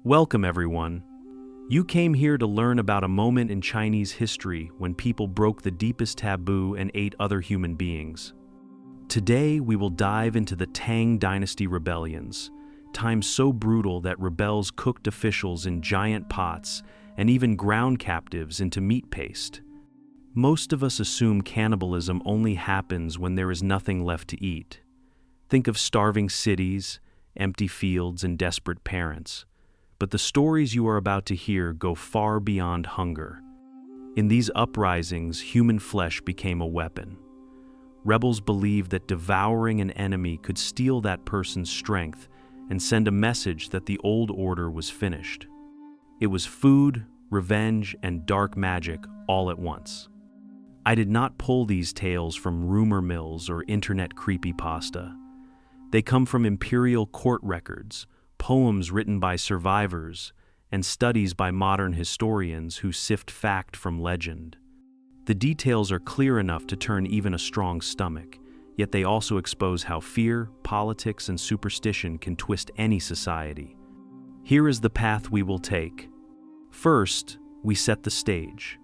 Welcome, everyone. You came here to learn about a moment in Chinese history when people broke the deepest taboo and ate other human beings. Today, we will dive into the Tang Dynasty rebellions, times so brutal that rebels cooked officials in giant pots and even ground captives into meat paste. Most of us assume cannibalism only happens when there is nothing left to eat. Think of starving cities, empty fields, and desperate parents. But the stories you are about to hear go far beyond hunger. In these uprisings, human flesh became a weapon. Rebels believed that devouring an enemy could steal that person's strength and send a message that the old order was finished. It was food, revenge, and dark magic all at once. I did not pull these tales from rumor mills or internet creepypasta. They come from imperial court records, poems written by survivors, and studies by modern historians who sift fact from legend. The details are clear enough to turn even a strong stomach, yet they also expose how fear, politics, and superstition can twist any society. Here is the path we will take. First, we set the stage.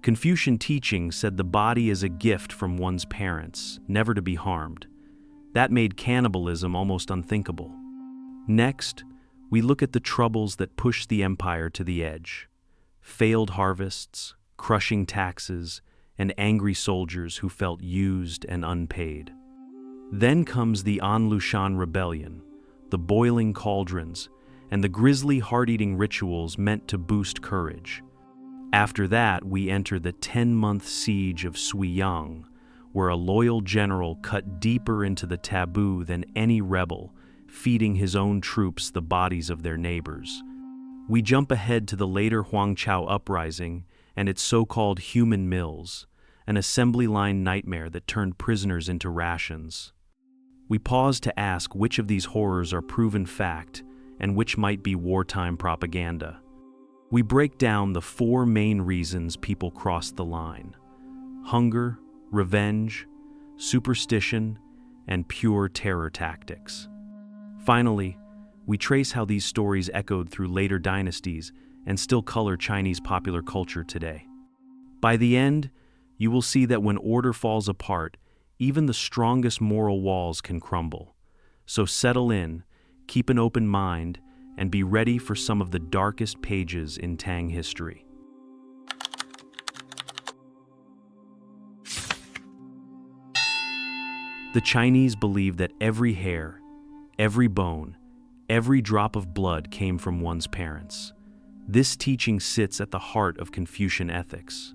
Confucian teaching said the body is a gift from one's parents, never to be harmed. That made cannibalism almost unthinkable. Next, we look at the troubles that pushed the empire to the edge. Failed harvests, crushing taxes, and angry soldiers who felt used and unpaid. Then comes the An Lushan rebellion, the boiling cauldrons, and the grisly heart-eating rituals meant to boost courage. After that, we enter the 10-month siege of Suiyang, where a loyal general cut deeper into the taboo than any rebel, feeding his own troops the bodies of their neighbors. We jump ahead to the later Huangqiao uprising and its so-called human mills, an assembly line nightmare that turned prisoners into rations. We pause to ask which of these horrors are proven fact and which might be wartime propaganda. We break down the 4 main reasons people crossed the line: hunger, revenge, superstition, and pure terror tactics. Finally, we trace how these stories echoed through later dynasties and still color Chinese popular culture today. By the end, you will see that when order falls apart, even the strongest moral walls can crumble. So settle in, keep an open mind, and be ready for some of the darkest pages in Tang history. The Chinese believed that every hair, every bone, every drop of blood came from one's parents. This teaching sits at the heart of Confucian ethics.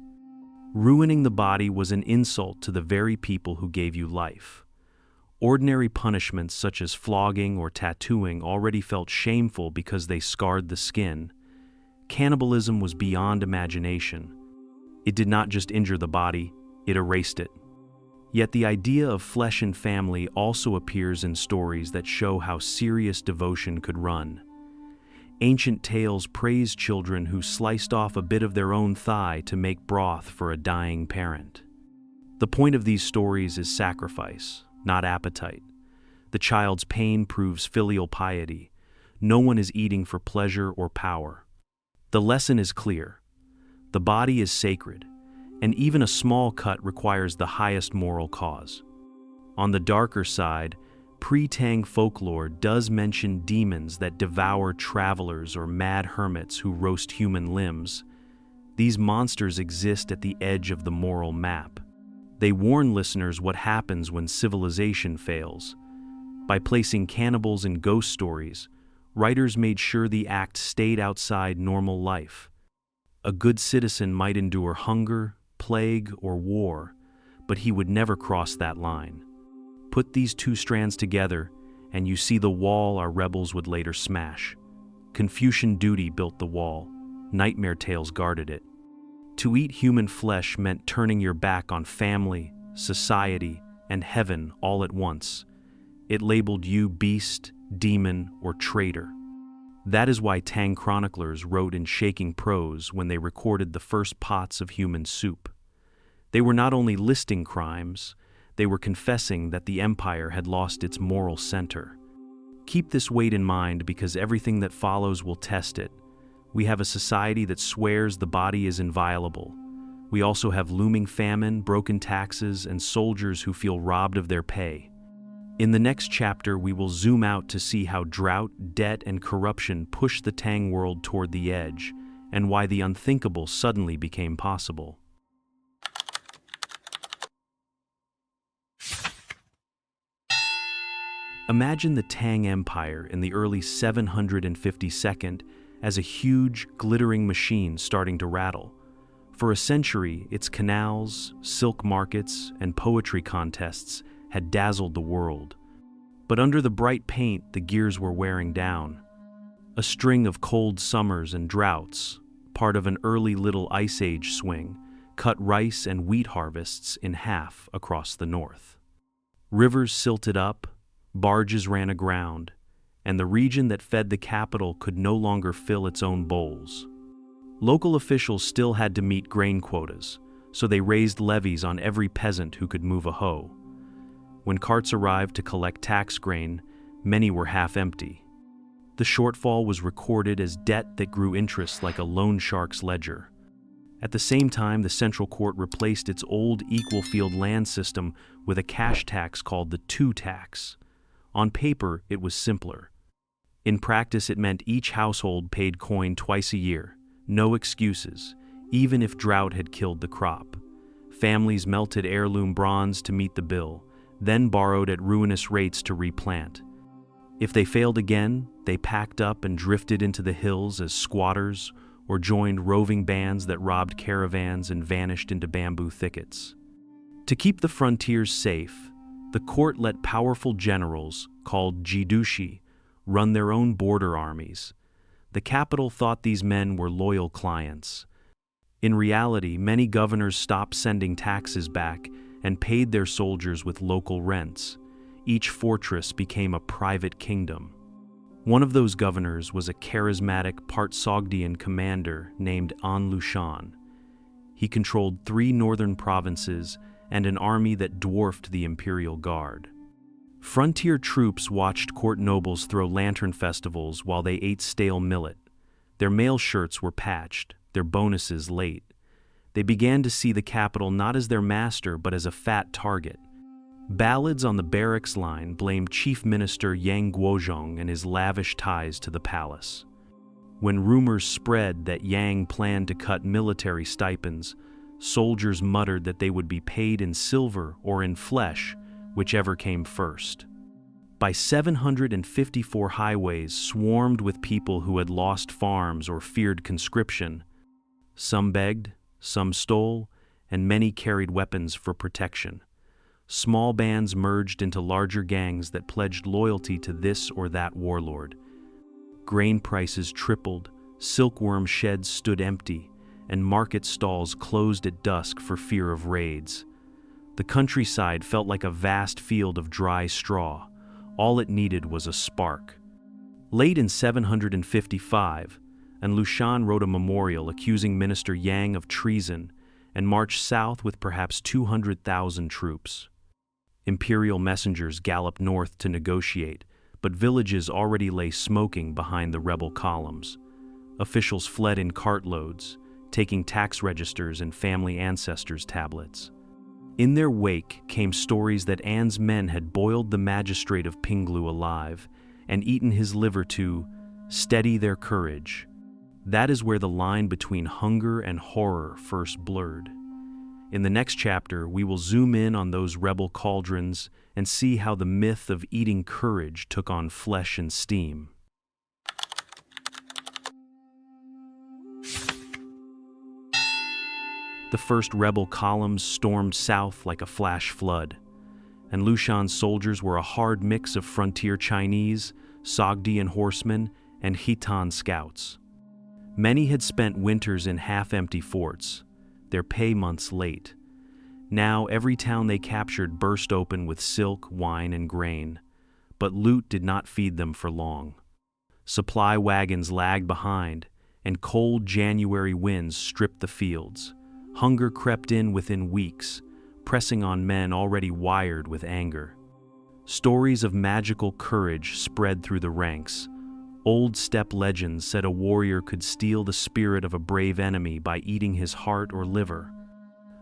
Ruining the body was an insult to the very people who gave you life. Ordinary punishments such as flogging or tattooing already felt shameful because they scarred the skin. Cannibalism was beyond imagination. It did not just injure the body, it erased it. Yet the idea of flesh and family also appears in stories that show how serious devotion could run. Ancient tales praise children who sliced off a bit of their own thigh to make broth for a dying parent. The point of these stories is sacrifice, not appetite. The child's pain proves filial piety. No one is eating for pleasure or power. The lesson is clear. The body is sacred, and even a small cut requires the highest moral cause. On the darker side, pre-Tang folklore does mention demons that devour travelers or mad hermits who roast human limbs. These monsters exist at the edge of the moral map. They warn listeners what happens when civilization fails. By placing cannibals in ghost stories, writers made sure the act stayed outside normal life. A good citizen might endure hunger, plague, or war, but he would never cross that line. Put these 2 strands together, and you see the wall our rebels would later smash. Confucian duty built the wall. Nightmare tales guarded it. To eat human flesh meant turning your back on family, society, and heaven all at once. It labeled you beast, demon, or traitor. That is why Tang chroniclers wrote in shaking prose when they recorded the first pots of human soup. They were not only listing crimes, they were confessing that the empire had lost its moral center. Keep this weight in mind because everything that follows will test it. We have a society that swears the body is inviolable. We also have looming famine, broken taxes, and soldiers who feel robbed of their pay. In the next chapter, we will zoom out to see how drought, debt, and corruption pushed the Tang world toward the edge, and why the unthinkable suddenly became possible. Imagine the Tang Empire in the early 752nd as a huge, glittering machine starting to rattle. For a century, its canals, silk markets, and poetry contests had dazzled the world. But under the bright paint, the gears were wearing down. A string of cold summers and droughts, part of an early Little Ice Age swing, cut rice and wheat harvests in half across the north. Rivers silted up, barges ran aground, and the region that fed the capital could no longer fill its own bowls. Local officials still had to meet grain quotas, so they raised levies on every peasant who could move a hoe. When carts arrived to collect tax grain, many were half empty. The shortfall was recorded as debt that grew interest like a loan shark's ledger. At the same time, the central court replaced its old equal field land system with a cash tax called the two tax. On paper, it was simpler. In practice, it meant each household paid coin twice a year. No excuses, even if drought had killed the crop. Families melted heirloom bronze to meet the bill, then borrowed at ruinous rates to replant. If they failed again, they packed up and drifted into the hills as squatters or joined roving bands that robbed caravans and vanished into bamboo thickets. To keep the frontiers safe, the court let powerful generals, called jidushi, run their own border armies. The capital thought these men were loyal clients. In reality, many governors stopped sending taxes back and paid their soldiers with local rents. Each fortress became a private kingdom. One of those governors was a charismatic part Sogdian commander named An Lushan. He controlled 3 northern provinces and an army that dwarfed the imperial guard. Frontier troops watched court nobles throw lantern festivals while they ate stale millet. Their mail shirts were patched, their bonuses late. They began to see the capital not as their master but as a fat target. Ballads on the barracks line blamed Chief Minister Yang Guozhong and his lavish ties to the palace. When rumors spread that Yang planned to cut military stipends, soldiers muttered that they would be paid in silver or in flesh, whichever came first. By 754, highways swarmed with people who had lost farms or feared conscription. Some begged, some stole, and many carried weapons for protection. Small bands merged into larger gangs that pledged loyalty to this or that warlord. Grain prices tripled, silkworm sheds stood empty, and market stalls closed at dusk for fear of raids. The countryside felt like a vast field of dry straw. All it needed was a spark. Late in 755, An Lushan wrote a memorial accusing Minister Yang of treason and marched south with perhaps 200,000 troops. Imperial messengers galloped north to negotiate, but villages already lay smoking behind the rebel columns. Officials fled in cartloads, taking tax registers and family ancestors' tablets. In their wake came stories that An's men had boiled the magistrate of Pinglu alive and eaten his liver to steady their courage. That is where the line between hunger and horror first blurred. In the next chapter, we will zoom in on those rebel cauldrons and see how the myth of eating courage took on flesh and steam. The first rebel columns stormed south like a flash flood, and Lushan's soldiers were a hard mix of frontier Chinese, Sogdian horsemen, and Khitan scouts. Many had spent winters in half-empty forts, their pay months late. Now every town they captured burst open with silk, wine, and grain, but loot did not feed them for long. Supply wagons lagged behind, and cold January winds stripped the fields. Hunger crept in within weeks, pressing on men already wired with anger. Stories of magical courage spread through the ranks. Old steppe legends said a warrior could steal the spirit of a brave enemy by eating his heart or liver.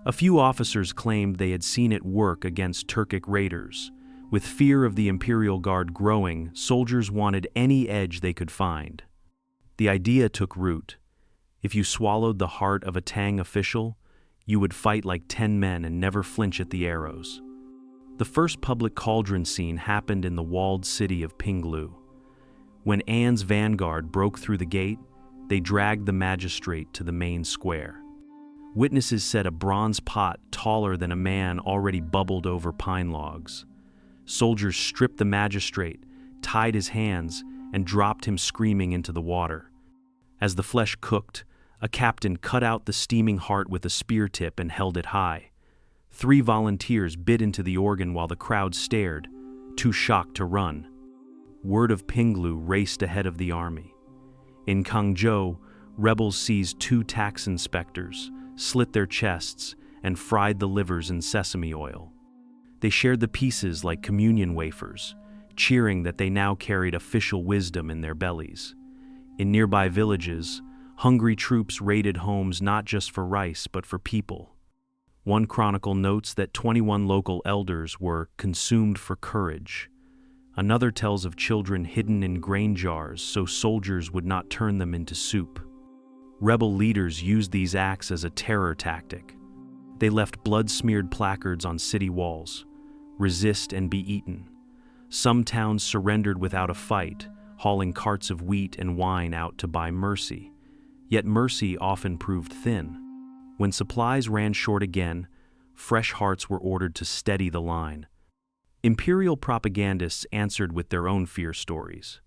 A few officers claimed they had seen it work against Turkic raiders. With fear of the Imperial Guard growing, soldiers wanted any edge they could find. The idea took root. If you swallowed the heart of a Tang official, you would fight like 10 men and never flinch at the arrows. The first public cauldron scene happened in the walled city of Pinglu. When Anne's vanguard broke through the gate, they dragged the magistrate to the main square. Witnesses said a bronze pot taller than a man already bubbled over pine logs. Soldiers stripped the magistrate, tied his hands, and dropped him screaming into the water. As the flesh cooked, a captain cut out the steaming heart with a spear tip and held it high. 3 volunteers bit into the organ while the crowd stared, too shocked to run. Word of Pinglu raced ahead of the army. In Kangzhou, rebels seized 2 tax inspectors, slit their chests, and fried the livers in sesame oil. They shared the pieces like communion wafers, cheering that they now carried official wisdom in their bellies. In nearby villages, hungry troops raided homes not just for rice but for people. One chronicle notes that 21 local elders were consumed for courage. Another tells of children hidden in grain jars so soldiers would not turn them into soup. Rebel leaders used these acts as a terror tactic. They left blood-smeared placards on city walls: "Resist and be eaten." Some towns surrendered without a fight, hauling carts of wheat and wine out to buy mercy. Yet mercy often proved thin. When supplies ran short again, fresh hearts were ordered to steady the line. Imperial propagandists answered with their own fear stories.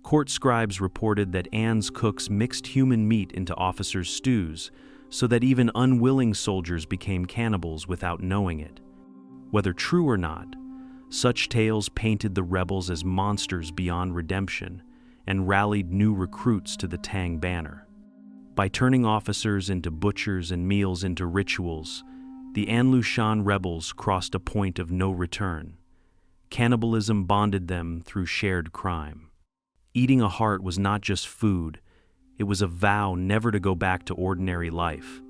Court scribes reported that Anne's cooks mixed human meat into officers' stews so that even unwilling soldiers became cannibals without knowing it. Whether true or not, such tales painted the rebels as monsters beyond redemption and rallied new recruits to the Tang banner. By turning officers into butchers and meals into rituals, the Anlushan rebels crossed a point of no return. Cannibalism bonded them through shared crime. Eating a heart was not just food, it was a vow never to go back to ordinary life.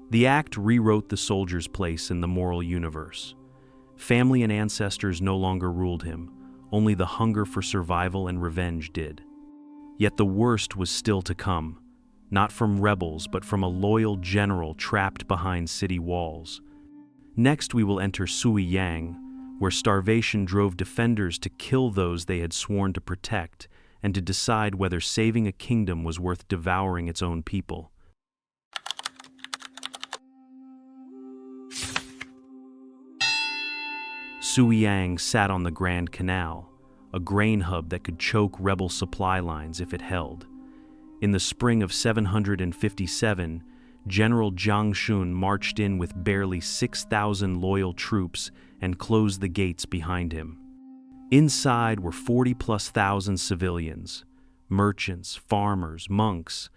The act rewrote the soldier's place in the moral universe. Family and ancestors no longer ruled him, only the hunger for survival and revenge did. Yet the worst was still to come, not from rebels but from a loyal general trapped behind city walls. Next we will enter Suiyang, where starvation drove defenders to kill those they had sworn to protect and to decide whether saving a kingdom was worth devouring its own people. Suiyang sat on the Grand Canal, a grain hub that could choke rebel supply lines if it held. In the spring of 757, General Jiang Shun marched in with barely 6,000 loyal troops and closed the gates behind him. Inside were 40,000+ civilians, merchants, farmers, monks,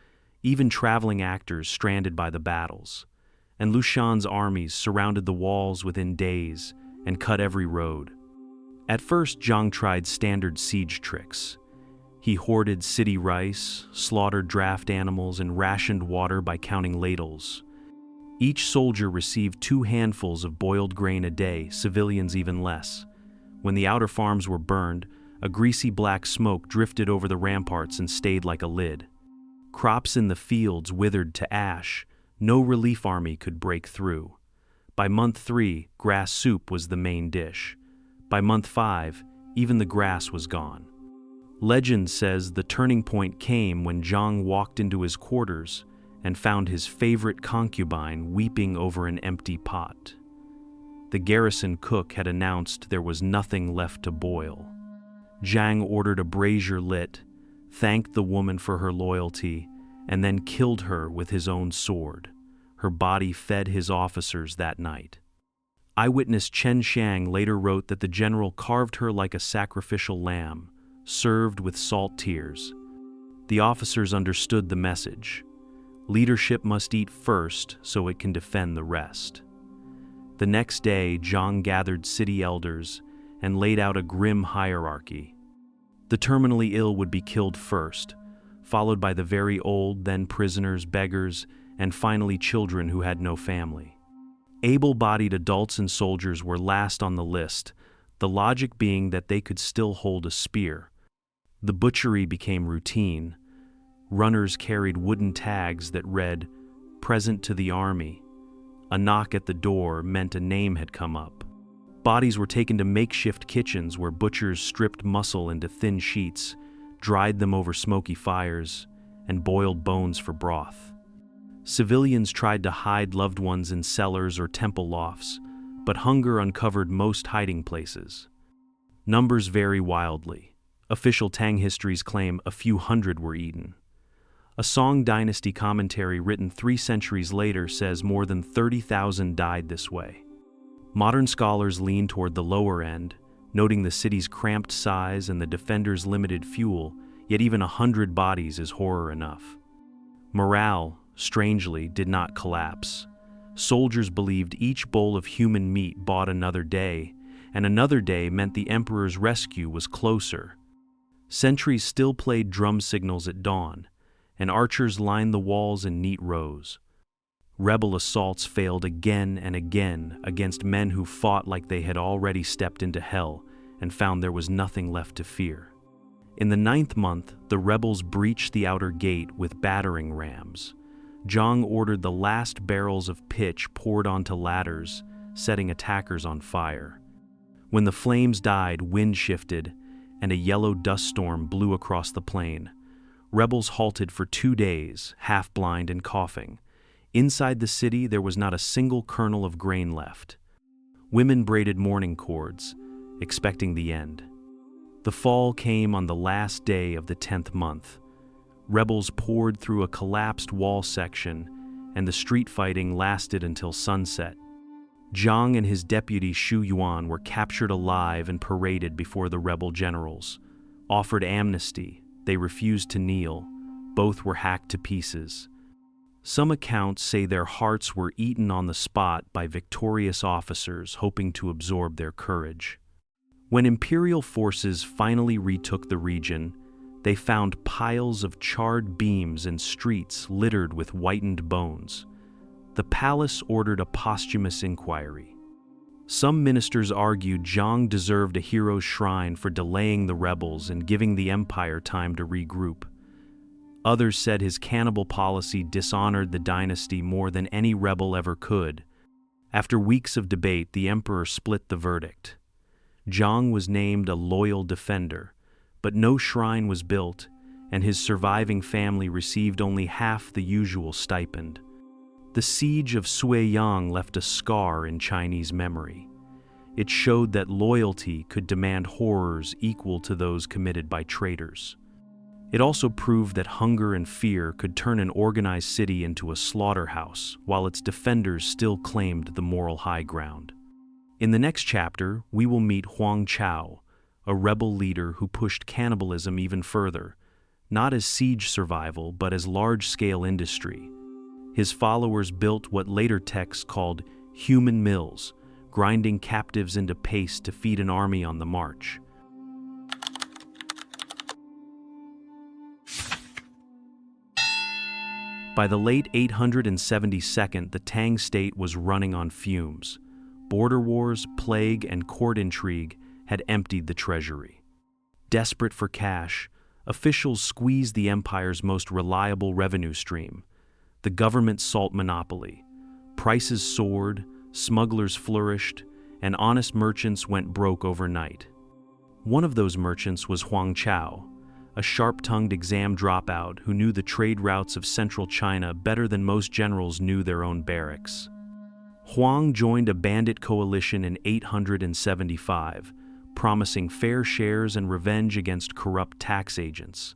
even traveling actors stranded by the battles. And Lushan's armies surrounded the walls within days and cut every road. At first, Jiang tried standard siege tricks. He hoarded city rice, slaughtered draft animals, and rationed water by counting ladles. Each soldier received 2 handfuls of boiled grain a day, civilians even less. When the outer farms were burned, a greasy black smoke drifted over the ramparts and stayed like a lid. Crops in the fields withered to ash. No relief army could break through. By month 3, grass soup was the main dish. By month 5, even the grass was gone. Legend says the turning point came when Jiang walked into his quarters and found his favorite concubine weeping over an empty pot. The garrison cook had announced there was nothing left to boil. Jiang ordered a brazier lit, thanked the woman for her loyalty, and then killed her with his own sword. Her body fed his officers that night. Eyewitness Chen Xiang later wrote that the general carved her like a sacrificial lamb, served with salt tears. The officers understood the message. Leadership must eat first so it can defend the rest. The next day, Jiang gathered city elders and laid out a grim hierarchy. The terminally ill would be killed first, followed by the very old, then prisoners, beggars, and finally children who had no family. Able-bodied adults and soldiers were last on the list, the logic being that they could still hold a spear. The butchery became routine. Runners carried wooden tags that read, "Present to the army." A knock at the door meant a name had come up. Bodies were taken to makeshift kitchens where butchers stripped muscle into thin sheets, dried them over smoky fires, and boiled bones for broth. Civilians tried to hide loved ones in cellars or temple lofts, but hunger uncovered most hiding places. Numbers vary wildly. Official Tang histories claim a few hundred were eaten. A Song Dynasty commentary written 3 centuries later says more than 30,000 died this way. Modern scholars lean toward the lower end, noting the city's cramped size and the defenders' limited fuel, yet even 100 bodies is horror enough. Morale, strangely, did not collapse. Soldiers believed each bowl of human meat bought another day, and another day meant the emperor's rescue was closer. Sentries still played drum signals at dawn, and archers lined the walls in neat rows. Rebel assaults failed again and again against men who fought like they had already stepped into hell and found there was nothing left to fear. In the 9th month, the rebels breached the outer gate with battering rams. Zhang ordered the last barrels of pitch poured onto ladders, setting attackers on fire. When the flames died, wind shifted, and a yellow dust storm blew across the plain. Rebels halted for 2 days, half-blind and coughing. Inside the city, there was not a single kernel of grain left. Women braided mourning cords, expecting the end. The fall came on the last day of the 10th month. Rebels poured through a collapsed wall section, and the street fighting lasted until sunset. Zhang and his deputy Xu Yuan were captured alive and paraded before the rebel generals. Offered amnesty, they refused to kneel. Both were hacked to pieces. Some accounts say their hearts were eaten on the spot by victorious officers hoping to absorb their courage. When imperial forces finally retook the region, they found piles of charred beams and streets littered with whitened bones. The palace ordered a posthumous inquiry. Some ministers argued Zhang deserved a hero's shrine for delaying the rebels and giving the empire time to regroup. Others said his cannibal policy dishonored the dynasty more than any rebel ever could. After weeks of debate, the emperor split the verdict. Zhang was named a loyal defender, but no shrine was built, and his surviving family received only half the usual stipend. The siege of Suiyang left a scar in Chinese memory. It showed that loyalty could demand horrors equal to those committed by traitors. It also proved that hunger and fear could turn an organized city into a slaughterhouse, while its defenders still claimed the moral high ground. In the next chapter, we will meet Huang Chao, a rebel leader who pushed cannibalism even further, not as siege survival, but as large-scale industry. His followers built what later texts called human mills, grinding captives into paste to feed an army on the march. By the late 872nd, the Tang state was running on fumes. Border wars, plague, and court intrigue had emptied the treasury. Desperate for cash, officials squeezed the empire's most reliable revenue stream, the government salt monopoly. Prices soared, smugglers flourished, and honest merchants went broke overnight. One of those merchants was Huang Chao, a sharp-tongued exam dropout who knew the trade routes of central China better than most generals knew their own barracks. Huang joined a bandit coalition in 875, promising fair shares and revenge against corrupt tax agents.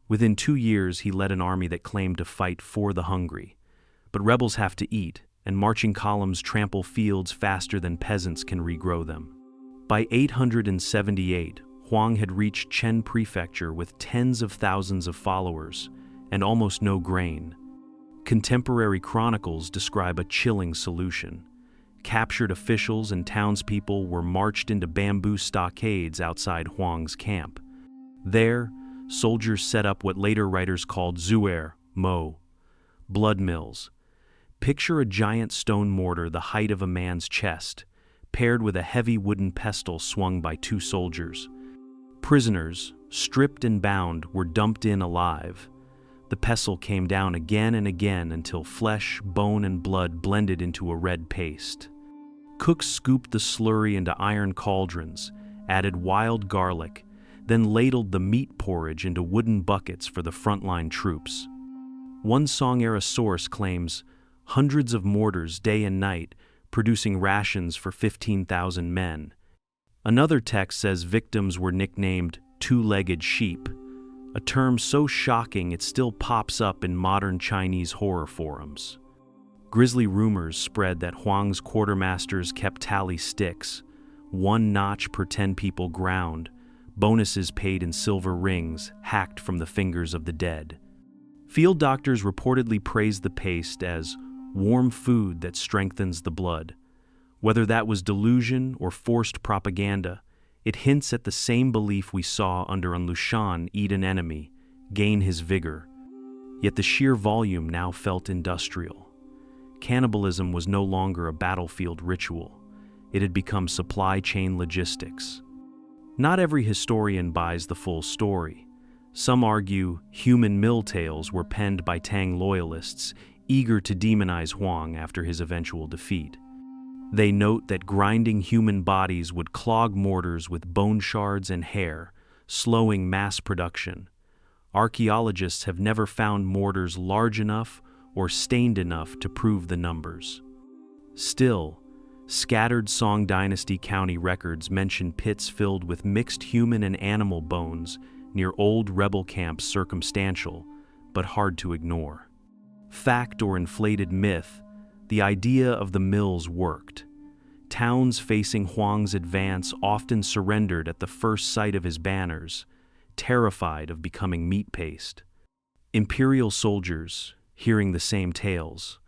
Within 2 years, he led an army that claimed to fight for the hungry. But rebels have to eat, and marching columns trample fields faster than peasants can regrow them. By 878, Huang had reached Chen Prefecture with tens of thousands of followers and almost no grain. Contemporary chronicles describe a chilling solution. Captured officials and townspeople were marched into bamboo stockades outside Huang's camp. There, soldiers set up what later writers called zuer, blood mills. Picture a giant stone mortar the height of a man's chest, paired with a heavy wooden pestle swung by two soldiers. Prisoners, stripped and bound, were dumped in alive. The pestle came down again and again until flesh, bone, and blood blended into a red paste. Cooks scooped the slurry into iron cauldrons, added wild garlic, then ladled the meat porridge into wooden buckets for the frontline troops. One Song-era source claims hundreds of mortars day and night, producing rations for 15,000 men. Another text says victims were nicknamed two-legged sheep, a term so shocking it still pops up in modern Chinese horror forums. Grisly rumors spread that Huang's quartermasters kept tally sticks, 1 notch per 10 people ground, bonuses paid in silver rings hacked from the fingers of the dead. Field doctors reportedly praised the paste as warm food that strengthens the blood. Whether that was delusion or forced propaganda, it hints at the same belief we saw under An Lushan eat an enemy, gain his vigor. Yet the sheer volume now felt industrial. Cannibalism was no longer a battlefield ritual. It had become supply chain logistics. Not every historian buys the full story. Some argue human mill tales were penned by Tang loyalists, eager to demonize Huang after his eventual defeat. They note that grinding human bodies would clog mortars with bone shards and hair, slowing mass production. Archaeologists have never found mortars large enough or stained enough to prove the numbers. Still, scattered Song Dynasty county records mention pits filled with mixed human and animal bones near old rebel camps, circumstantial, but hard to ignore. Fact or inflated myth, the idea of the mills worked. Towns facing Huang's advance often surrendered at the first sight of his banners, terrified of becoming meat paste. Imperial soldiers, hearing the same tales,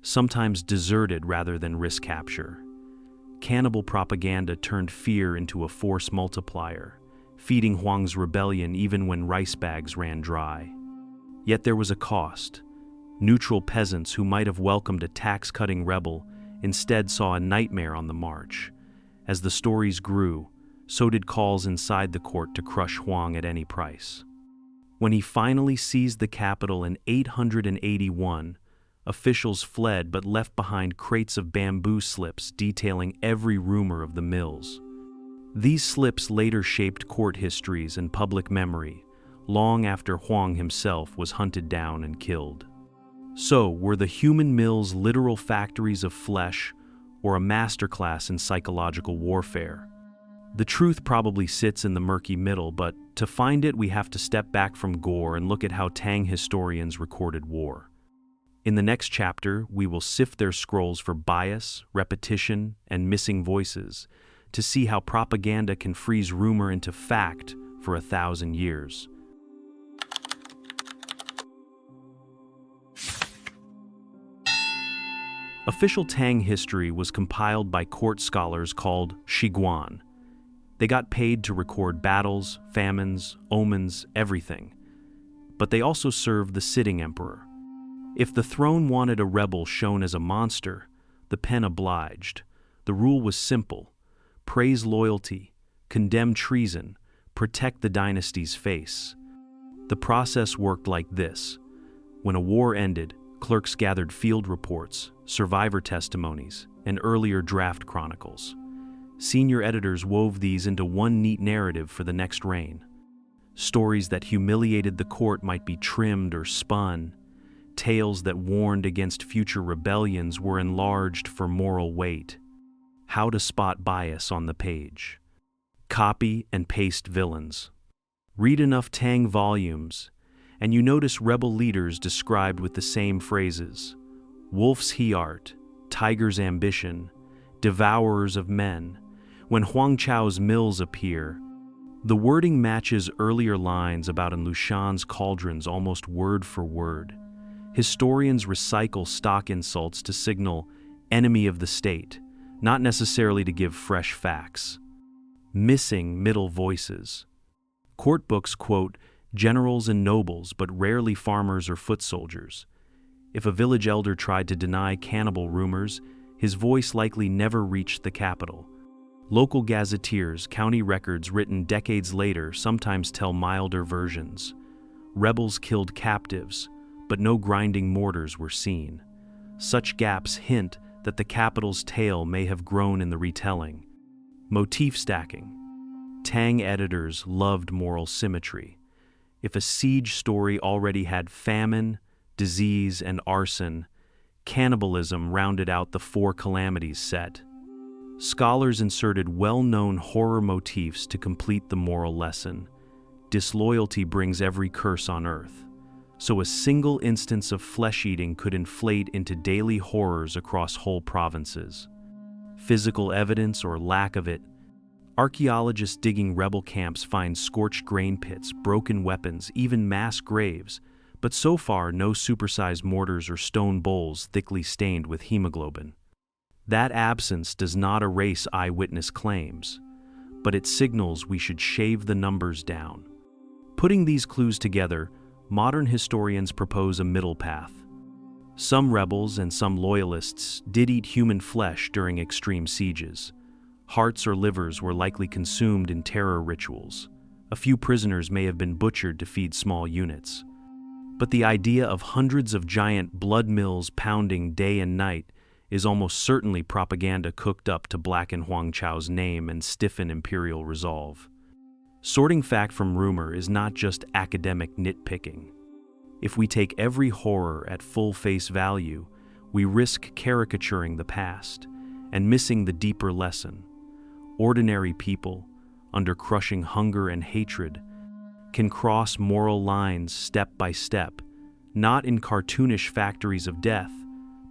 sometimes deserted rather than risk capture. Cannibal propaganda turned fear into a force multiplier, feeding Huang's rebellion even when rice bags ran dry. Yet there was a cost. Neutral peasants who might have welcomed a tax-cutting rebel instead saw a nightmare on the march. As the stories grew, so did calls inside the court to crush Huang at any price. When he finally seized the capital in 881, officials fled but left behind crates of bamboo slips detailing every rumor of the mills. These slips later shaped court histories and public memory, long after Huang himself was hunted down and killed. So, were the human mills literal factories of flesh or a masterclass in psychological warfare? The truth probably sits in the murky middle, but to find it we have to step back from gore and look at how Tang historians recorded war. In the next chapter, we will sift their scrolls for bias, repetition, and missing voices to see how propaganda can freeze rumor into fact for 1,000 years. Official Tang history was compiled by court scholars called shiguan. They got paid to record battles, famines, omens, everything. But they also served the sitting emperor. If the throne wanted a rebel shown as a monster, the pen obliged. The rule was simple: praise loyalty, condemn treason, protect the dynasty's face. The process worked like this. When a war ended, clerks gathered field reports, survivor testimonies, and earlier draft chronicles. Senior editors wove these into one neat narrative for the next reign. Stories that humiliated the court might be trimmed or spun. Tales that warned against future rebellions were enlarged for moral weight. How to spot bias on the page. Copy and paste villains. Read enough Tang volumes, and you notice rebel leaders described with the same phrases: wolf's heart, tiger's ambition, devourers of men. When Huang Chao's mills appear, the wording matches earlier lines about An Lushan's cauldrons almost word for word. Historians recycle stock insults to signal enemy of the state, not necessarily to give fresh facts. Missing middle voices. Court books quote generals and nobles, but rarely farmers or foot soldiers. If a village elder tried to deny cannibal rumors, his voice likely never reached the capital. Local gazetteers, county records written decades later sometimes tell milder versions. Rebels killed captives, but no grinding mortars were seen. Such gaps hint that the capital's tale may have grown in the retelling. Motif stacking. Tang editors loved moral symmetry. If a siege story already had famine, disease, and arson, cannibalism rounded out the four calamities set. Scholars inserted well-known horror motifs to complete the moral lesson. Disloyalty brings every curse on earth. So a single instance of flesh-eating could inflate into daily horrors across whole provinces. Physical evidence or lack of it. Archaeologists digging rebel camps find scorched grain pits, broken weapons, even mass graves, but so far no supersized mortars or stone bowls thickly stained with hemoglobin. That absence does not erase eyewitness claims, but it signals we should shave the numbers down. Putting these clues together, modern historians propose a middle path. Some rebels and some loyalists did eat human flesh during extreme sieges. Hearts or livers were likely consumed in terror rituals. A few prisoners may have been butchered to feed small units. But the idea of hundreds of giant blood mills pounding day and night is almost certainly propaganda cooked up to blacken Huang Chao's name and stiffen imperial resolve. Sorting fact from rumor is not just academic nitpicking. If we take every horror at full face value, we risk caricaturing the past and missing the deeper lesson. Ordinary people, under crushing hunger and hatred, can cross moral lines step by step, not in cartoonish factories of death,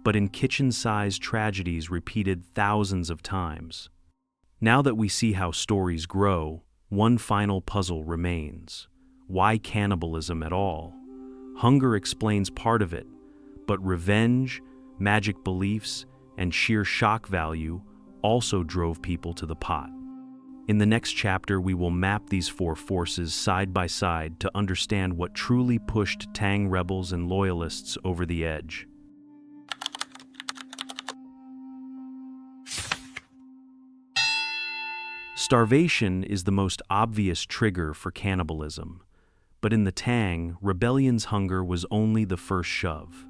but in kitchen-sized tragedies repeated thousands of times. Now that we see how stories grow, one final puzzle remains. Why cannibalism at all? Hunger explains part of it, but revenge, magic beliefs, and sheer shock value also drove people to the pot. In the next chapter, we will map these four forces side by side to understand what truly pushed Tang rebels and loyalists over the edge. Starvation is the most obvious trigger for cannibalism, but in the Tang, rebellion's hunger was only the first shove.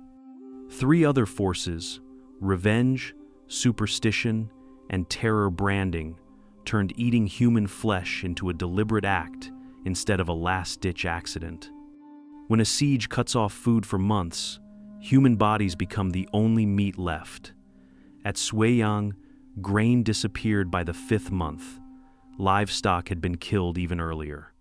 Three other forces, revenge, superstition, and terror branding, turned eating human flesh into a deliberate act instead of a last-ditch accident. When a siege cuts off food for months, human bodies become the only meat left. At Suiyang, grain disappeared by the 5th month. Livestock had been killed even earlier.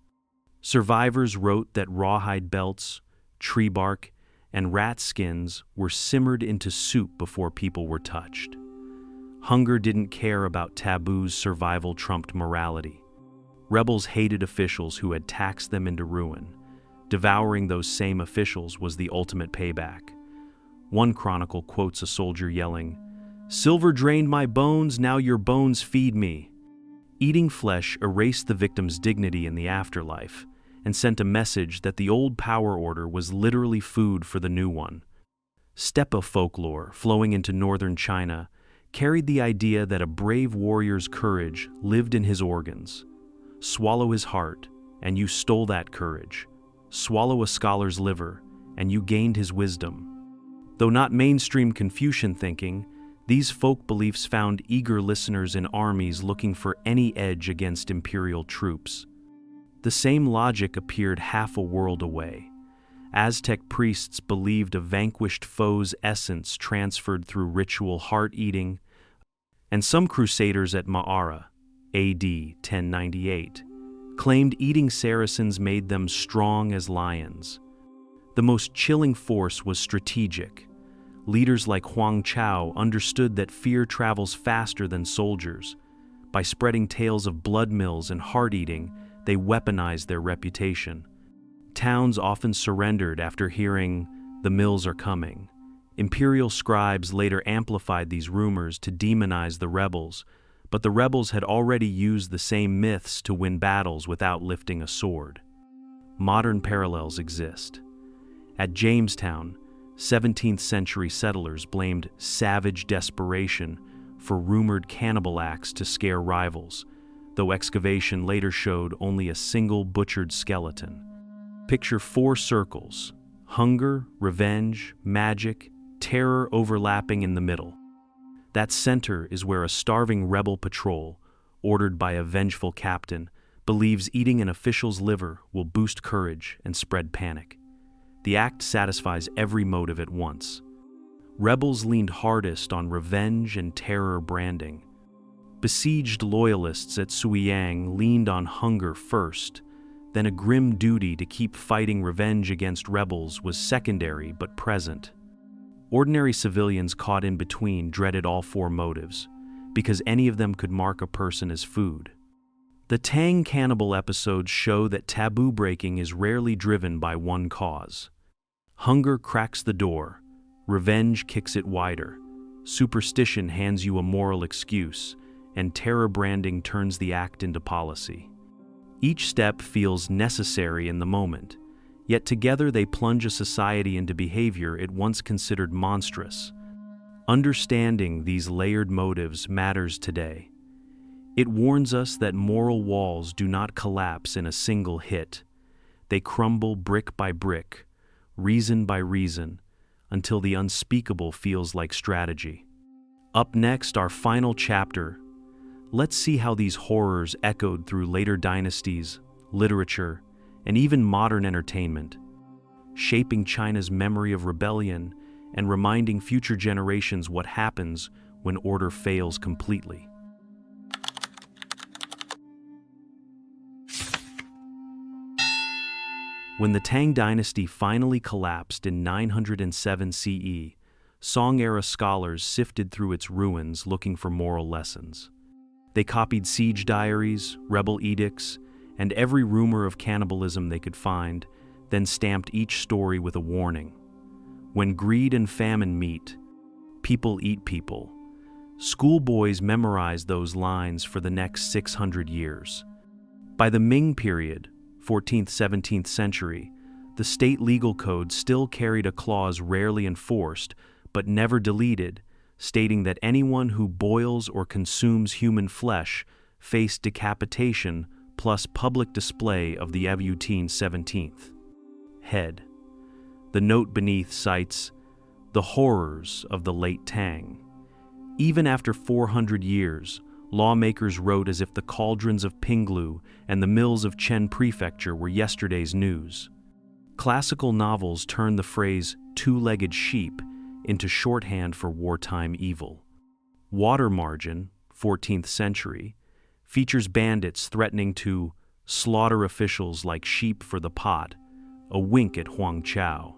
Survivors wrote that rawhide belts, tree bark, and rat skins were simmered into soup before people were touched. Hunger didn't care about taboos, survival trumped morality. Rebels hated officials who had taxed them into ruin. Devouring those same officials was the ultimate payback. One chronicle quotes a soldier yelling, "Silver drained my bones, now your bones feed me." Eating flesh erased the victim's dignity in the afterlife and sent a message that the old power order was literally food for the new one. Steppe folklore, flowing into northern China, carried the idea that a brave warrior's courage lived in his organs. Swallow his heart, and you stole that courage. Swallow a scholar's liver, and you gained his wisdom. Though not mainstream Confucian thinking, these folk beliefs found eager listeners in armies looking for any edge against imperial troops. The same logic appeared half a world away. Aztec priests believed a vanquished foe's essence transferred through ritual heart-eating, and some crusaders at Ma'ara, AD 1098, claimed eating Saracens made them strong as lions. The most chilling force was strategic. Leaders like Huang Chao understood that fear travels faster than soldiers. By spreading tales of blood mills and heart-eating, they weaponized their reputation. Towns often surrendered after hearing, "The mills are coming." Imperial scribes later amplified these rumors to demonize the rebels, but the rebels had already used the same myths to win battles without lifting a sword. Modern parallels exist. At Jamestown, 17th century settlers blamed savage desperation for rumored cannibal acts to scare rivals, though excavation later showed only a single butchered skeleton. Picture 4 circles: hunger, revenge, magic, terror overlapping in the middle. That center is where a starving rebel patrol, ordered by a vengeful captain, believes eating an official's liver will boost courage and spread panic. The act satisfies every motive at once. Rebels leaned hardest on revenge and terror branding. Besieged loyalists at Suiyang leaned on hunger first, then a grim duty to keep fighting revenge against rebels was secondary but present. Ordinary civilians caught in between dreaded all 4 motives, because any of them could mark a person as food. The Tang Cannibal episodes show that taboo breaking is rarely driven by one cause. Hunger cracks the door, revenge kicks it wider, superstition hands you a moral excuse, and terror branding turns the act into policy. Each step feels necessary in the moment, yet together they plunge a society into behavior it once considered monstrous. Understanding these layered motives matters today. It warns us that moral walls do not collapse in a single hit. They crumble brick by brick, reason by reason, until the unspeakable feels like strategy. Up next, our final chapter. Let's see how these horrors echoed through later dynasties, literature, and even modern entertainment, shaping China's memory of rebellion and reminding future generations what happens when order fails completely. When the Tang Dynasty finally collapsed in 907 CE, Song-era scholars sifted through its ruins looking for moral lessons. They copied siege diaries, rebel edicts, and every rumor of cannibalism they could find, then stamped each story with a warning. When greed and famine meet, people eat people. Schoolboys memorized those lines for the next 600 years. By the Ming period, 14th–17th century, the state legal code still carried a clause rarely enforced, but never deleted, stating that anyone who boils or consumes human flesh faced decapitation plus public display of the Avutine 17th head. The note beneath cites the horrors of the late Tang. Even after 400 years, lawmakers wrote as if the cauldrons of Pinglu and the mills of Chen Prefecture were yesterday's news. Classical novels turned the phrase two-legged sheep into shorthand for wartime evil. Water Margin, 14th century, features bandits threatening to slaughter officials like sheep for the pot, a wink at Huang Chao.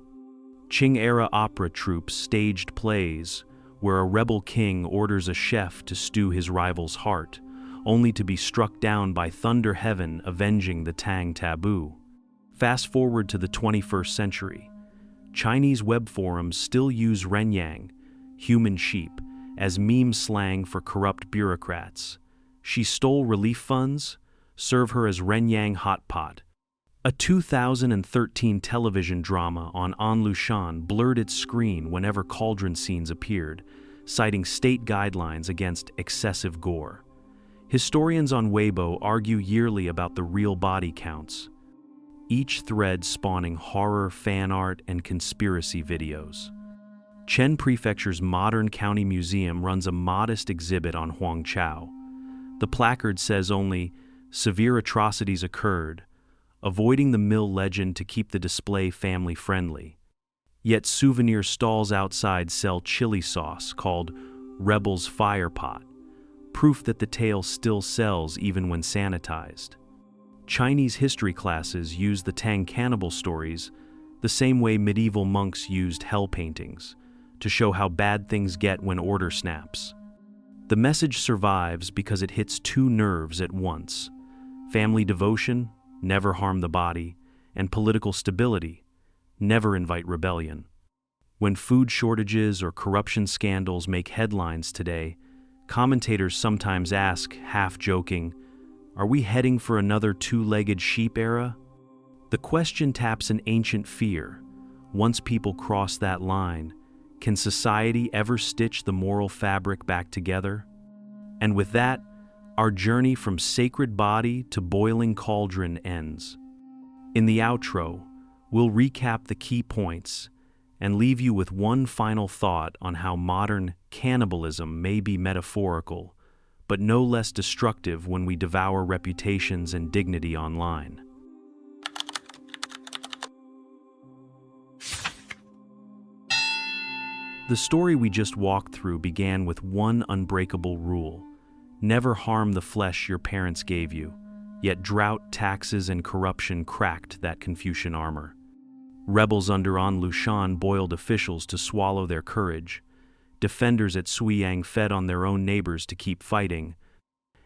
Qing-era opera troupes staged plays where a rebel king orders a chef to stew his rival's heart, only to be struck down by thunder heaven avenging the Tang taboo. Fast forward to the 21st century. Chinese web forums still use renyang, human sheep, as meme slang for corrupt bureaucrats. She stole relief funds? Serve her as renyang hot pot. A 2013 television drama on Anlushan blurred its screen whenever cauldron scenes appeared, citing state guidelines against excessive gore. Historians on Weibo argue yearly about the real body counts, each thread spawning horror, fan art, and conspiracy videos. Chen Prefecture's modern county museum runs a modest exhibit on Huang Chao. The placard says only, "Severe atrocities occurred," avoiding the mill legend to keep the display family-friendly. Yet souvenir stalls outside sell chili sauce called Rebel's Fire Pot, proof that the tale still sells even when sanitized. Chinese history classes use the Tang cannibal stories the same way medieval monks used hell paintings, to show how bad things get when order snaps. The message survives because it hits two nerves at once: family devotion, never harm the body, and political stability, never invite rebellion. When food shortages or corruption scandals make headlines today, commentators sometimes ask, half joking, are we heading for another two-legged sheep era? The question taps an ancient fear. Once people cross that line, can society ever stitch the moral fabric back together? And with that, our journey from sacred body to boiling cauldron ends. In the outro, we'll recap the key points and leave you with one final thought on how modern cannibalism may be metaphorical, but no less destructive when we devour reputations and dignity online. The story we just walked through began with one unbreakable rule: never harm the flesh your parents gave you. Yet drought, taxes, and corruption cracked that Confucian armor. Rebels under An Lushan boiled officials to swallow their courage. Defenders at Suiyang fed on their own neighbors to keep fighting.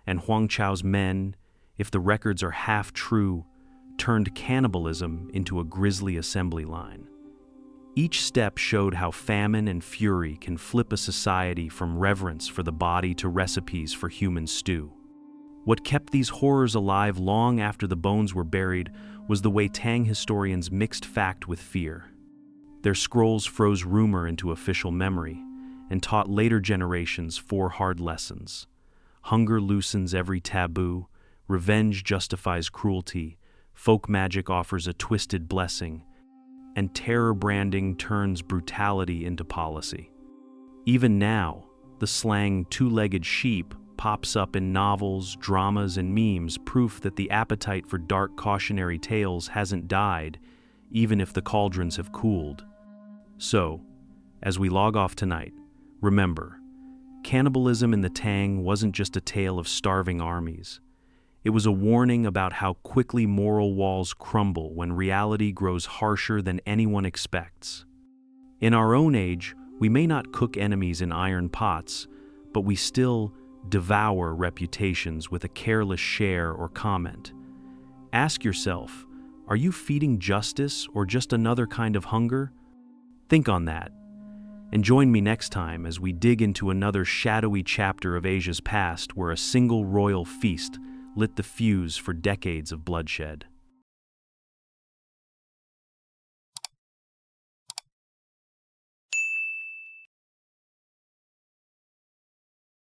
And Huang Chao's men, if the records are half true, turned cannibalism into a grisly assembly line. Each step showed how famine and fury can flip a society from reverence for the body to recipes for human stew. What kept these horrors alive long after the bones were buried was the way Tang historians mixed fact with fear. Their scrolls froze rumor into official memory and taught later generations four hard lessons. Hunger loosens every taboo, revenge justifies cruelty, folk magic offers a twisted blessing, and terror branding turns brutality into policy. Even now, the slang two-legged sheep pops up in novels, dramas, and memes, proof that the appetite for dark cautionary tales hasn't died, even if the cauldrons have cooled. So, as we log off tonight, remember, cannibalism in the Tang wasn't just a tale of starving armies. It was a warning about how quickly moral walls crumble when reality grows harsher than anyone expects. In our own age, we may not cook enemies in iron pots, but we still devour reputations with a careless share or comment. Ask yourself, are you feeding justice or just another kind of hunger? Think on that, and join me next time as we dig into another shadowy chapter of Asia's past where a single royal feast lit the fuse for decades of bloodshed.